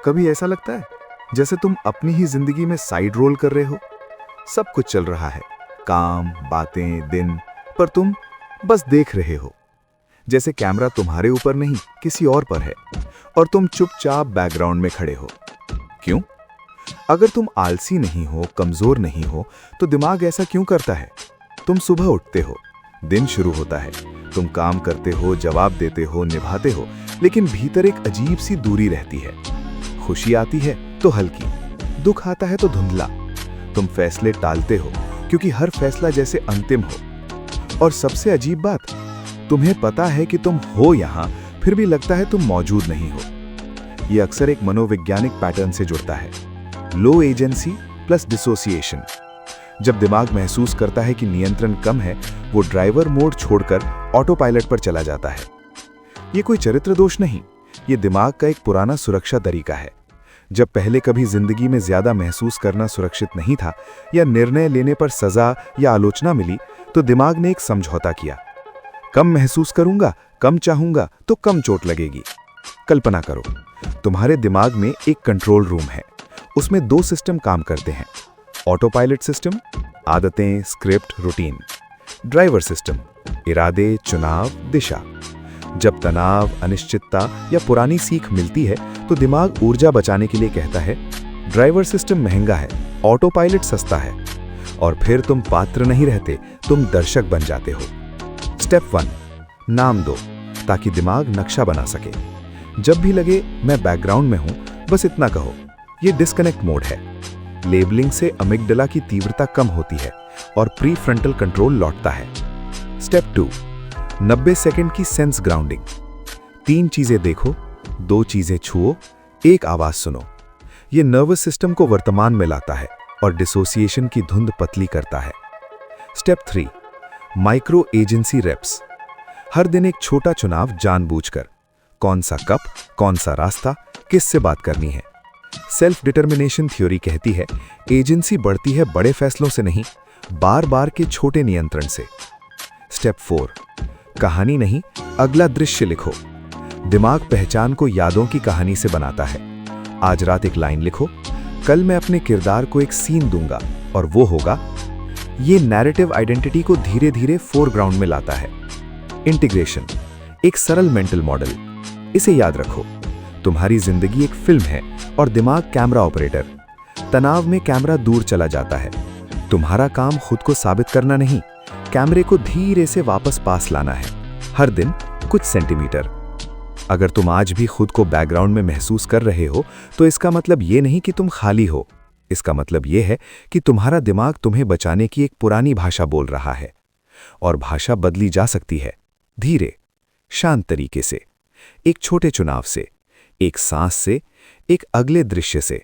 कभी ऐसा लगता है जैसे तुम अपनी ही जिंदगी में साइड रोल कर रहे हो। सब कुछ चल रहा है, काम, बातें, दिन, पर तुम बस देख रहे हो। जैसे कैमरा तुम्हारे ऊपर नहीं किसी और पर है और तुम चुपचाप बैकग्राउंड में खड़े हो। क्यों? अगर तुम आलसी नहीं हो, कमजोर नहीं हो, तो दिमाग ऐसा क्यों करता है? तुम सुबह उठते हो, दिन शुरू होता है, तुम काम करते हो, जवाब देते हो, निभाते हो, लेकिन भीतर एक अजीब सी दूरी रहती है। खुशी आती है तो हल्की, दुख आता है तो धुंधला। तुम फैसले टालते हो क्योंकि हर फैसला जैसे अंतिम हो। और सबसे अजीब बात, तुम्हें पता है कि तुम हो यहां, फिर भी लगता है तुम मौजूद नहीं हो। यह अक्सर एक मनोवैज्ञानिक पैटर्न से जुड़ता है, लो एजेंसी प्लस डिसोसिएशन। जब दिमाग महसूस करता है कि नियंत्रण कम है, वो ड्राइवर मोड छोड़कर ऑटो पायलट पर चला जाता है। ये कोई चरित्र दोष नहीं, ये दिमाग का एक पुराना सुरक्षा तरीका है। जब पहले कभी जिंदगी में ज्यादा महसूस करना सुरक्षित नहीं था या निर्णय लेने पर सजा या आलोचना मिली, तो दिमाग ने एक समझौता किया। कम महसूस करूंगा, कम चाहूंगा तो कम चोट लगेगी। कल्पना करो, तुम्हारे दिमाग में एक कंट्रोल रूम है। उसमें दो सिस्टम काम करते हैं, ऑटो पायलट सिस्टम, आदतें, स्क्रिप्ट, रूटीन। ड्राइवर सिस्टम, इरादे, चुनाव, दिशा। जब तनाव, अनिश्चितता या पुरानी सीख मिलती है तो दिमाग ऊर्जा बचाने के लिए कहता है, ड्राइवर सिस्टम महंगा है, ऑटो पायलट सस्ता है। और फिर तुम पात्र नहीं रहते, तुम दर्शक बन जाते हो। स्टेप 1, नाम दो ताकि दिमाग नक्शा बना सके। जब भी लगे मैं बैकग्राउंड में हूं, बस इतना कहो, ये डिस्कनेक्ट मोड है। लेबलिंग से अमिगडला की तीव्रता कम होती है और प्री फ्रंटल कंट्रोल लौटता है। स्टेप 2, 90 सेकंड की सेंस ग्राउंडिंग। 3 चीजें देखो, 2 चीजें छुओ, 1 आवाज सुनो। ये नर्वस सिस्टम को वर्तमान में लाता है और डिसोसिएशन की धुंध पतली करता है। Step 3, micro agency reps. हर दिन एक छोटा चुनाव जानबूझकर, कौन सा कप, कौन सा रास्ता, किससे बात करनी है। सेल्फ डिटर्मिनेशन थ्योरी कहती है, एजेंसी बढ़ती है बड़े फैसलों से नहीं, बार बार के छोटे नियंत्रण से। स्टेप 4, कहानी नहीं, अगला दृश्य लिखो। दिमाग पहचान को यादों की कहानी से बनाता है। आज रात एक लाइन लिखो, कल मैं अपने किरदार को एक सीन दूंगा और वो होगा। ये नैरेटिव आइडेंटिटी को धीरे धीरे फोरग्राउंड में लाता है। इंटीग्रेशन, एक सरल मेंटल मॉडल। इसे याद रखो, तुम्हारी जिंदगी एक फिल्म है और दिमाग कैमरा ऑपरेटर। तनाव में कैमरा दूर चला जाता है। तुम्हारा काम खुद को साबित करना नहीं, कैमरे को धीरे से वापस पास लाना है, हर दिन कुछ सेंटीमीटर। अगर तुम आज भी खुद को बैकग्राउंड में महसूस कर रहे हो, तो इसका मतलब ये नहीं कि तुम खाली हो। इसका मतलब ये है कि तुम्हारा दिमाग तुम्हें बचाने की एक पुरानी भाषा बोल रहा है। और भाषा बदली जा सकती है, धीरे, शांत तरीके से, एक छोटे चुनाव से, एक सांस से, एक अगले दृश्य से।